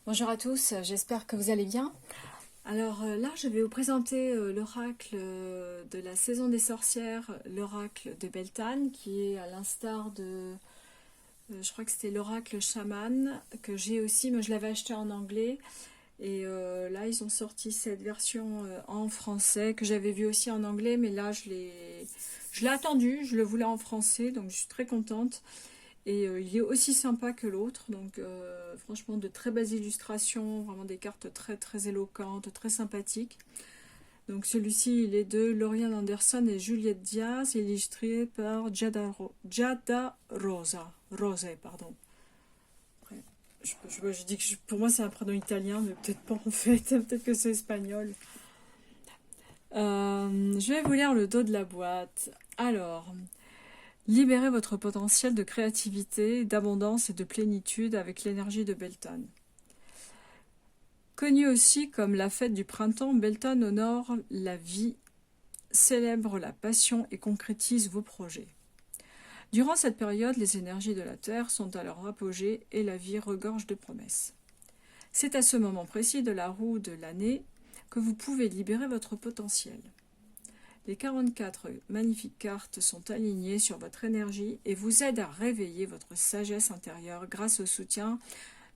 Bonjour à tous, j'espère que vous allez bien. Alors là, je vais vous présenter l'oracle de la saison des sorcières, l'oracle de Beltane, qui est à l'instar de, je crois que c'était l'oracle chaman, que j'ai aussi, mais je l'avais acheté en anglais. Et là, ils ont sorti cette version en français, que j'avais vue aussi en anglais, mais là, je l'ai attendu, je le voulais en français, donc je suis très contente. Et il est aussi sympa que l'autre, donc franchement de très belles illustrations, vraiment des cartes très très éloquentes, très sympathiques. Donc celui-ci il est de Lauriane Anderson et Juliette Diaz, illustré par Giada Rosa. Rose, pardon. Après, je dis que pour moi c'est un prénom italien, mais peut-être pas en fait, peut-être que c'est espagnol. Je vais vous lire le dos de la boîte. Alors, libérez votre potentiel de créativité, d'abondance et de plénitude avec l'énergie de Beltane. Connue aussi comme la fête du printemps, Beltane honore la vie, célèbre la passion et concrétise vos projets. Durant cette période, les énergies de la Terre sont à leur apogée et la vie regorge de promesses. C'est à ce moment précis de la roue de l'année que vous pouvez libérer votre potentiel. Les 44 magnifiques cartes sont alignées sur votre énergie et vous aident à réveiller votre sagesse intérieure grâce au soutien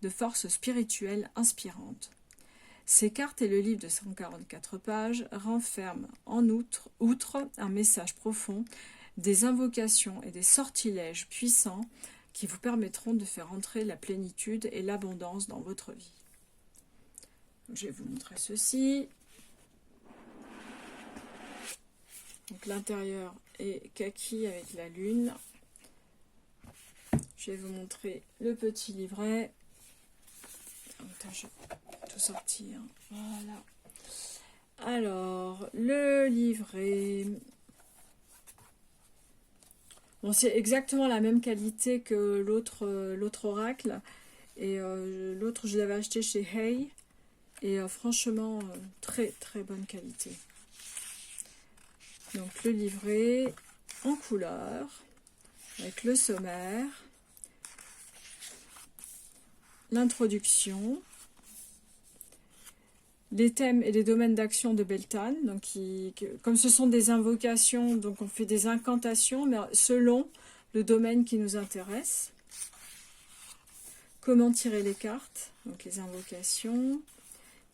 de forces spirituelles inspirantes. Ces cartes et le livre de 144 pages renferment en outre un message profond, des invocations et des sortilèges puissants qui vous permettront de faire entrer la plénitude et l'abondance dans votre vie. Je vais vous montrer ceci. Donc l'intérieur est kaki avec la lune. Je vais vous montrer le petit livret. Attends, je vais tout sortir. Voilà. Alors, le livret. Bon, c'est exactement la même qualité que l'autre oracle. Et l'autre, je l'avais acheté chez Hay. Et franchement, très très bonne qualité. Donc le livret en couleur, avec le sommaire, l'introduction, les thèmes et les domaines d'action de Beltane. Donc comme ce sont des invocations, donc on fait des incantations, mais selon le domaine qui nous intéresse. Comment tirer les cartes, donc les invocations.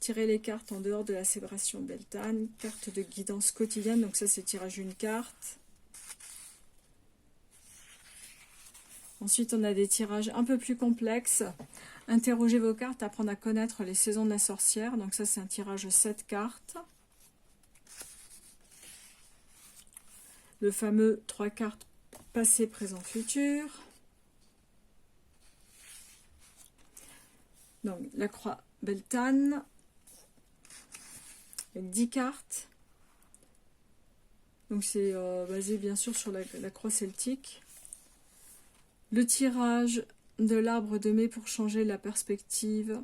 Tirer les cartes en dehors de la célébration Beltane, carte de guidance quotidienne, donc ça c'est tirage d'une carte. Ensuite on a des tirages un peu plus complexes. Interrogez vos cartes, apprendre à connaître les saisons de la sorcière, donc ça c'est un tirage 7 cartes. Le fameux 3 cartes passé, présent, futur. Donc la croix Beltane. 10 cartes. Donc c'est basé bien sûr sur la croix celtique. Le tirage de l'arbre de mai pour changer la perspective.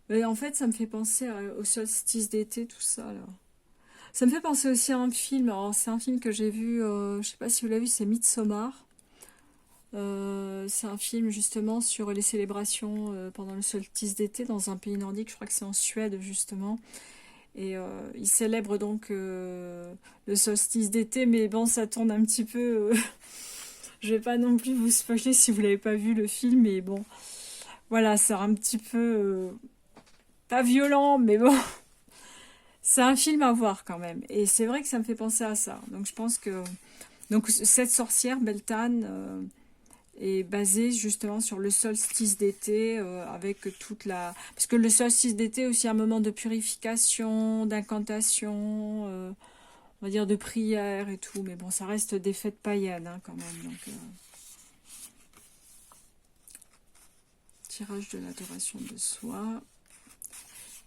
Mais en fait, ça me fait penser au solstice d'été, tout ça. Là. Ça me fait penser aussi à un film. Alors, c'est un film que j'ai vu, je sais pas si vous l'avez vu, c'est Midsommar. C'est un film justement sur les célébrations pendant le solstice d'été dans un pays nordique. Je crois que c'est en Suède justement. Et ils célèbrent donc le solstice d'été, mais bon, ça tourne un petit peu. Je vais pas non plus vous spoiler si vous l'avez pas vu le film, mais bon, voilà, c'est un petit peu pas violent, mais bon, c'est un film à voir quand même. Et c'est vrai que ça me fait penser à ça. Donc je pense que donc cette sorcière Beltane est basée justement sur le solstice d'été avec toute la parce que le solstice d'été est aussi un moment de purification, d'incantation. On va dire de prière et tout, mais bon, ça reste des fêtes païennes hein, quand même. Donc, tirage de l'adoration de soi.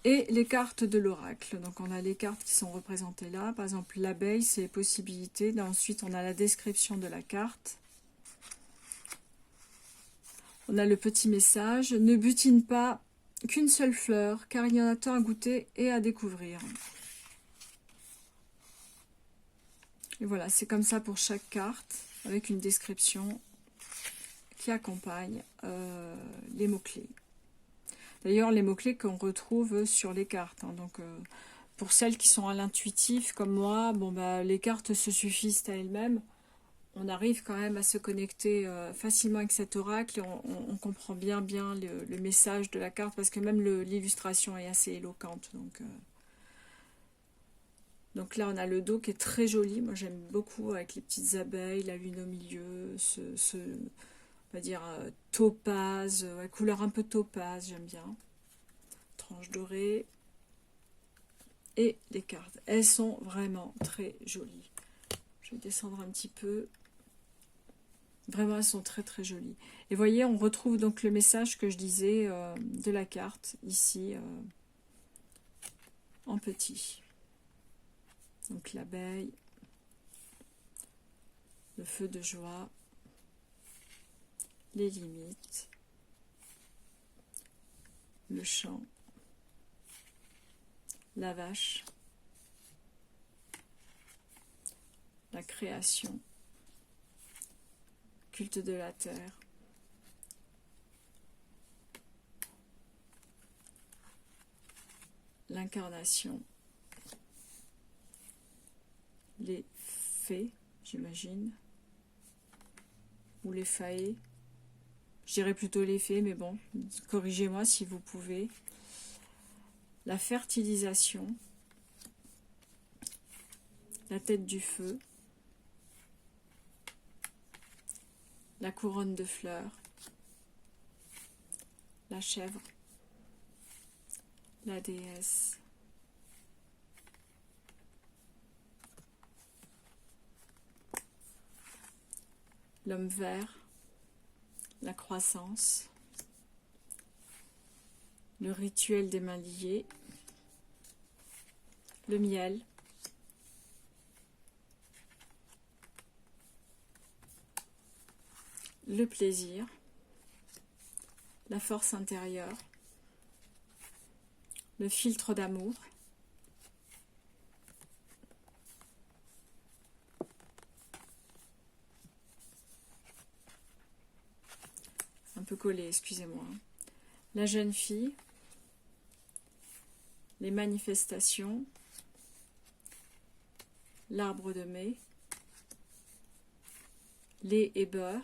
Et les cartes de l'oracle. Donc on a les cartes qui sont représentées là. Par exemple, l'abeille, c'est les possibilités. Là, ensuite, on a la description de la carte. On a le petit message. Ne butine pas qu'une seule fleur, car il y en a tant à goûter et à découvrir. Et voilà, c'est comme ça pour chaque carte, avec une description qui accompagnent les mots-clés. D'ailleurs, les mots-clés qu'on retrouve sur les cartes. Hein. Donc, pour celles qui sont à l'intuitif, comme moi, bon, bah, les cartes se suffisent à elles-mêmes. On arrive quand même à se connecter facilement avec cet oracle. Et on comprend bien le message de la carte, parce que même l'illustration est assez éloquente. Donc là, on a le dos qui est très joli. Moi, j'aime beaucoup, avec les petites abeilles, la lune au milieu, on va dire, topaz, couleur un peu topaz, j'aime bien. Tranche dorée. Et les cartes, elles sont vraiment très jolies. Je vais descendre un petit peu. Vraiment, elles sont très très jolies. Et vous voyez, on retrouve donc le message que je disais de la carte, ici, en petit. Donc l'abeille, le feu de joie, les limites, le chant, la vache, la création, culte de la terre, l'incarnation, les fées, j'imagine, ou les faées. Je dirais plutôt les fées, mais bon, corrigez-moi si vous pouvez. La fertilisation, la tête du feu, la couronne de fleurs, la chèvre, la déesse, l'homme vert, la croissance, le rituel des mains liées, le miel, le plaisir, la force intérieure, le filtre d'amour, un peu collé, excusez-moi, la jeune fille, les manifestations, l'arbre de mai, lait et beurre,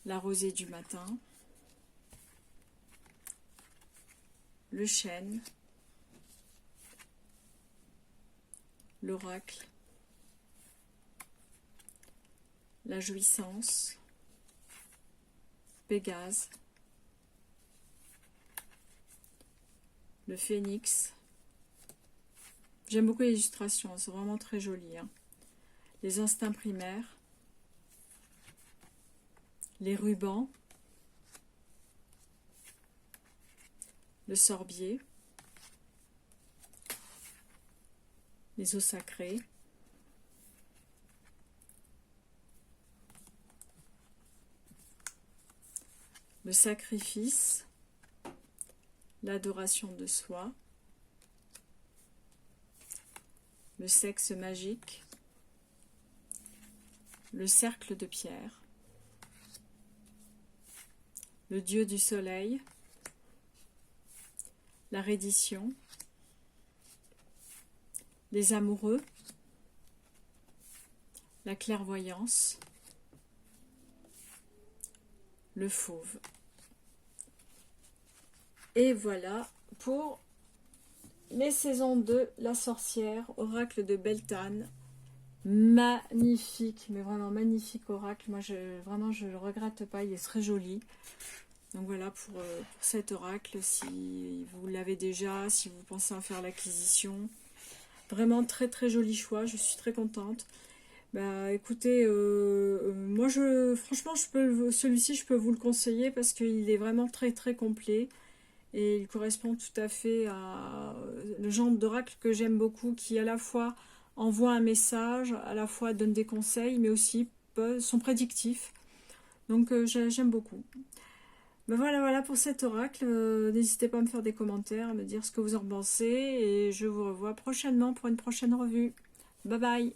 la rosée du matin, le chêne, l'oracle, la jouissance, Pégase, le phénix. J'aime beaucoup les illustrations, c'est vraiment très joli. Hein. Les instincts primaires, les rubans, le sorbier, les eaux sacrées, le sacrifice, l'adoration de soi, le sexe magique, le cercle de pierre, le dieu du soleil, la reddition, les amoureux, la clairvoyance, le fauve. Et voilà pour les saisons de La Sorcière, oracle de Beltane. Magnifique, mais vraiment magnifique oracle. Moi, vraiment, je ne le regrette pas, il est très joli. Donc voilà pour cet oracle, si vous l'avez déjà, si vous pensez en faire l'acquisition. Vraiment très très joli choix, je suis très contente. Bah écoutez, moi franchement celui-ci je peux vous le conseiller parce qu'il est vraiment très très complet et il correspond tout à fait à le genre d'oracle que j'aime beaucoup, qui à la fois envoie un message, à la fois donne des conseils, mais aussi sont prédictifs. Donc j'aime beaucoup. Ben voilà pour cet oracle. N'hésitez pas à me faire des commentaires, à me dire ce que vous en pensez, et je vous revois prochainement pour une prochaine revue. Bye bye.